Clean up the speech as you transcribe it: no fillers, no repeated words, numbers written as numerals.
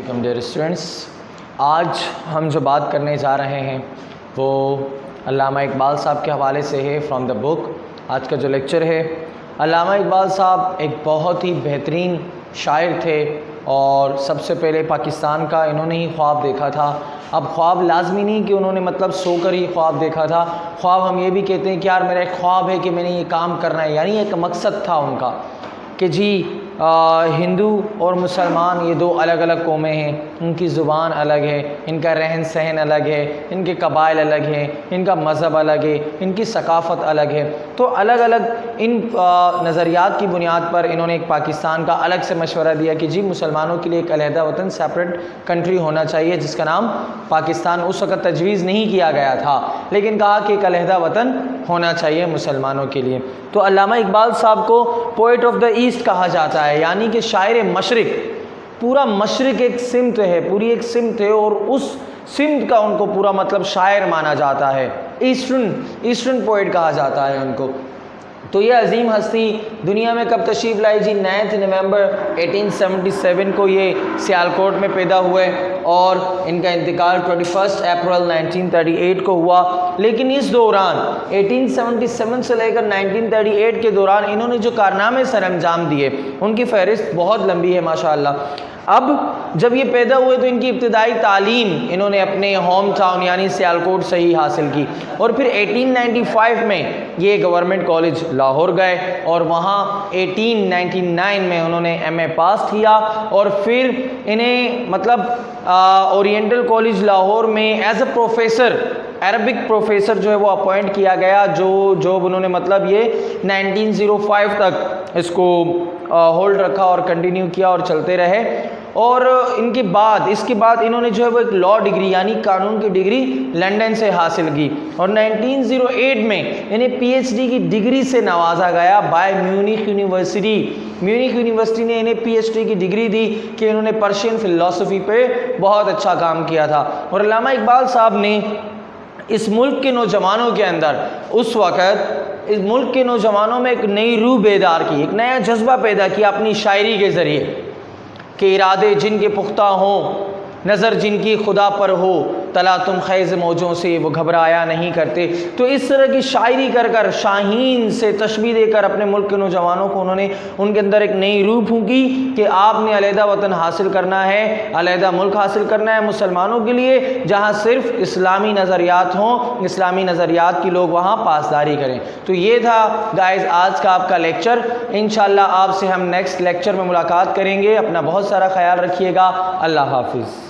अलैकुम dear students. आज हम जो बात करने जा रहे हैं वो अल्लामा इकबाल साहब के हवाले से है फ्रॉम द बुक। आज का जो लेक्चर है, अल्लामा इकबाल साहब एक बहुत ही बेहतरीन शायर थे और सबसे पहले पाकिस्तान का इन्होंने ही ख्वाब देखा था। अब ख्वाब लाजमी नहीं कि उन्होंने मतलब सोकर ही ख्वाब देखा था। ख्वाब हम ये भी कहते हैं कि यार मेरा एक ख्वाब है कि मैंने ये काम करना है, यानी एक मकसद था उनका कि जी हिंदू और मुसलमान ये दो अलग अलग कौमें हैं, उनकी ज़ुबान अलग है, इनका रहन सहन अलग है, इनके कबाइल अलग हैं, इनका मज़हब अलग है, इनकी सकाफ़त अलग है। तो अलग अलग इन नज़रियात की बुनियाद पर इन्होंने एक पाकिस्तान का अलग से मशवरा दिया कि जी मुसलमानों के लिए एक अलहदा वतन सेपरेट कंट्री होना चाहिए जिसका नाम पाकिस्तान उस वक़्त तजवीज़ नहीं किया गया था, लेकिन कहा कि एक अलहदा वतन होना चाहिए मुसलमानों के लिए। तो अल्लामा इकबाल साहब को पोइट ऑफ द ईस्ट कहा जाता है, यानी कि शायर मशरिक। पूरा मशरिक एक सिमत है, पूरी एक सिमत है और उस सिमत का उनको पूरा मतलब शायर माना जाता है। ईस्टर्न पोइट कहा जाता है उनको। तो ये अजीम हस्ती दुनिया में कब तशरीफ़ लाई जी? 9 नवंबर 1877 को ये सियालकोट में पैदा हुए और इनका इंतकाल 21 अप्रैल 1938 को हुआ। लेकिन इस दौरान 1877 से लेकर 1938 के दौरान इन्होंने जो कारनामे सर अंजाम दिए उनकी फहरिस्त बहुत लंबी है माशाअल्लाह। अब जब ये पैदा हुए तो इनकी इब्तिदाई तालीम इन्होंने अपने होम टाउन यानी सियालकोट से ही हासिल की और फिर 1895 में ये गवर्नमेंट कॉलेज लाहौर गए और वहाँ 1899 में उन्होंने MA पास किया और फिर इन्हें मतलब ओरिएंटल कॉलेज लाहौर में as a professor, Arabic professor जो है वो अपॉइंट किया गया, जो जॉब उन्होंने मतलब ये 1905 तक इसको होल्ड रखा और कंटिन्यू किया और चलते रहे। और इसके बाद इन्होंने जो है वो एक लॉ डिग्री यानी कानून की डिग्री लंदन से हासिल की और 1908 में इन्हें PhD की डिग्री से नवाजा गया by Munich university. Munich university ने इन्हें PhD की डिग्री दी कि इन्होंने पर्शियन फ़िलासफ़ी पे बहुत अच्छा काम किया था। और अल्लामा इकबाल साहब ने इस मुल्क के नौजवानों के अंदर उस वक़्त इस मुल्क के नौजवानों में एक नई रूह बेदार की, एक नया जज्बा पैदा किया अपनी शायरी के ज़रिए कि इरादे जिनके पुख्ता हों, नज़र जिनकी खुदा पर हो, तला तुम खैज़ मौजों से वो घबराया नहीं करते। तो इस तरह की शायरी कर कर शाहीन से तशबीह देकर अपने मुल्क के नौजवानों को उन्होंने उनके अंदर एक नई रूह फूंकी कि आपने अलहदा वतन हासिल करना है, अलहदा मुल्क हासिल करना है मुसलमानों के लिए जहाँ सिर्फ इस्लामी नज़रियात हों, इस्लामी नज़रियात की लोग वहाँ पासदारी करें। तो ये था गाइज़ आज का आपका लेक्चर। इंशाअल्लाह आपसे हम नेक्स्ट लेक्चर में मुलाकात करेंगे। अपना बहुत सारा ख्याल रखिएगा। अल्लाह हाफिज़।